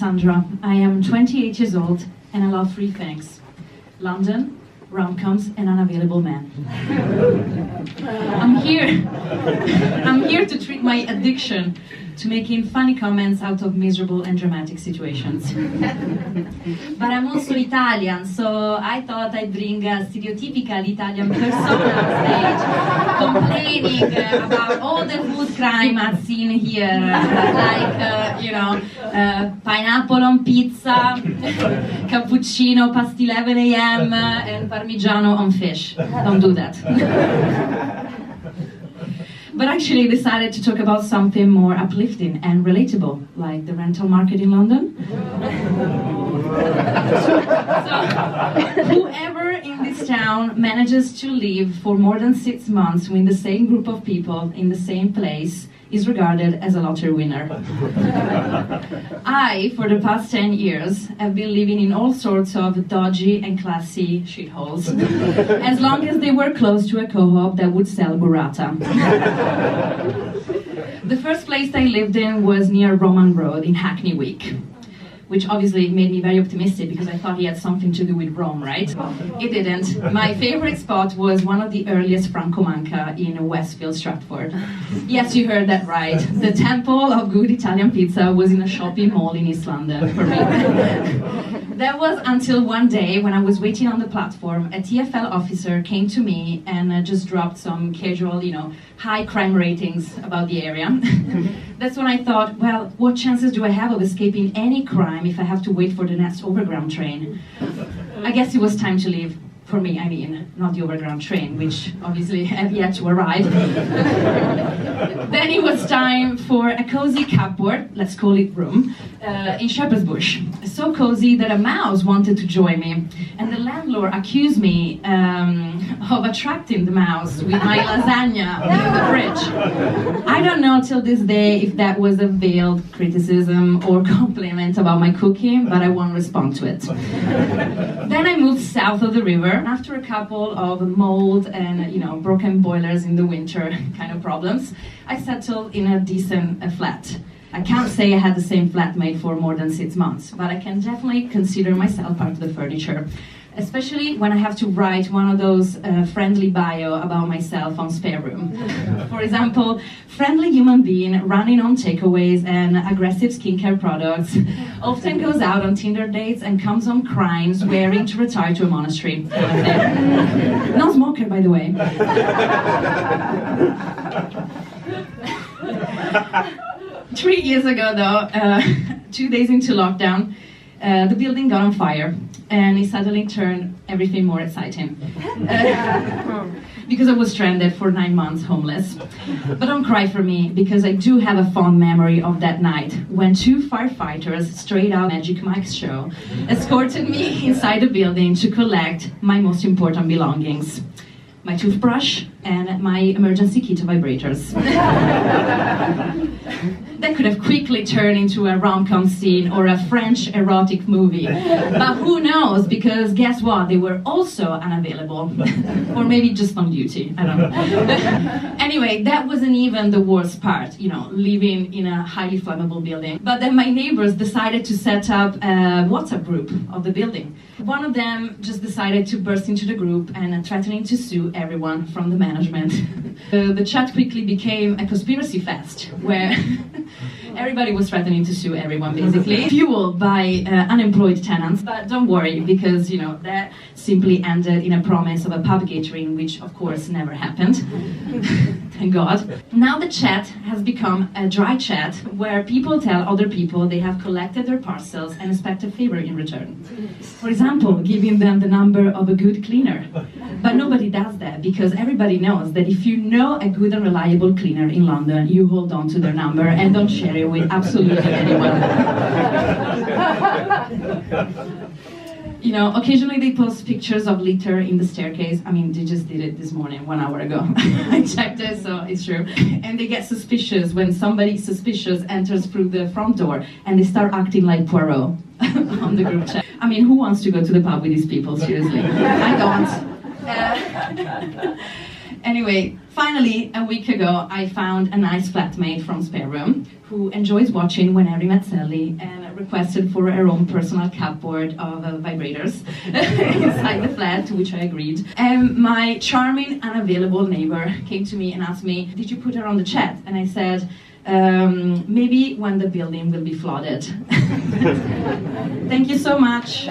Alessandra. I am 28 years old and I love three things: London, rom-coms, and unavailable men. I'm here to treat my addiction to making funny comments out of miserable and dramatic situations. But I'm also Italian, so I thought I'd bring a stereotypical Italian persona on stage, complaining about all the food crime I've seen here, like, pineapple on pizza, cappuccino past 11 a.m., and Parmigiano on fish. Don't do that. But actually I decided to talk about something more uplifting and relatable, like the rental market in London. So, whoever in this town manages to live for more than 6 months with the same group of people in the same place is regarded as a lottery winner. I, for the past 10 years, have been living in all sorts of dodgy and classy shitholes, as long as they were close to a co-op that would sell burrata. The first place I lived in was near Roman Road in Hackney Wick, which obviously made me very optimistic because I thought he had something to do with Rome, right? It didn't. My favorite spot was one of the earliest Franco Manca in Westfield, Stratford. Yes, you heard that right. The temple of good Italian pizza was in a shopping mall in East London for me. That was until one day when I was waiting on the platform, a TfL officer came to me and just dropped some casual, high crime ratings about the area. That's when I thought, well, what chances do I have of escaping any crime if I have to wait for the next overground train? I guess it was time to leave. For me, I mean, not the overground train, which obviously had yet to arrive. Then it was time for a cozy cupboard, let's call it room, in Shepherd's Bush. So cozy that a mouse wanted to join me, and the landlord accused me of attracting the mouse with my lasagna in the fridge. I don't know till this day if that was a veiled criticism or compliment about my cooking, but I won't respond to it. Then I moved south of the river. After a couple of mold and broken boilers in the winter kind of problems, I settled in a decent flat. I can't say I had the same flatmate for more than 6 months, but I can definitely consider myself part of the furniture, especially when I have to write one of those friendly bio about myself on Spare Room. For example, friendly human being running on takeaways and aggressive skincare products, often goes out on Tinder dates and comes home crying, swearing to retire to a monastery. Non-smoker, by the way. 3 years ago, though, 2 days into lockdown, the building got on fire, and it suddenly turned everything more exciting. Because I was stranded for 9 months, homeless. But don't cry for me, because I do have a fond memory of that night when 2 firefighters, straight out Magic Mike's show, escorted me inside the building to collect my most important belongings: my toothbrush and my emergency kit of vibrators. That could have quickly turned into a rom-com scene or a French erotic movie. But who knows, because guess what? They were also unavailable. Or maybe just on duty, I don't know. Anyway, that wasn't even the worst part, living in a highly flammable building. But then my neighbors decided to set up a WhatsApp group of the building. One of them just decided to burst into the group and threatening to sue everyone from the management. The chat quickly became a conspiracy fest, where everybody was threatening to sue everyone, basically, fueled by unemployed tenants. But don't worry, because that simply ended in a promise of a pub gathering, which of course never happened. Thank God. Now the chat has become a dry chat where people tell other people they have collected their parcels and expect a favor in return. For example, giving them the number of a good cleaner. But nobody does that, because everybody knows that if you know a good and reliable cleaner in London, you hold on to their number and don't share it with absolutely anyone. Occasionally they post pictures of litter in the staircase. I mean, they just did it this morning, 1 hour ago. I checked it, so it's true. And they get suspicious when somebody suspicious enters through the front door and they start acting like Poirot on the group chat. I mean, who wants to go to the pub with these people, seriously? I don't. Anyway, finally, a week ago, I found a nice flatmate from Spare Room who enjoys watching When Harry Met Sally and requested for her own personal cupboard of vibrators inside the flat, to which I agreed. My charming, unavailable neighbor came to me and asked me, "Did you put her on the chat?" And I said, maybe when the building will be flooded. Thank you so much.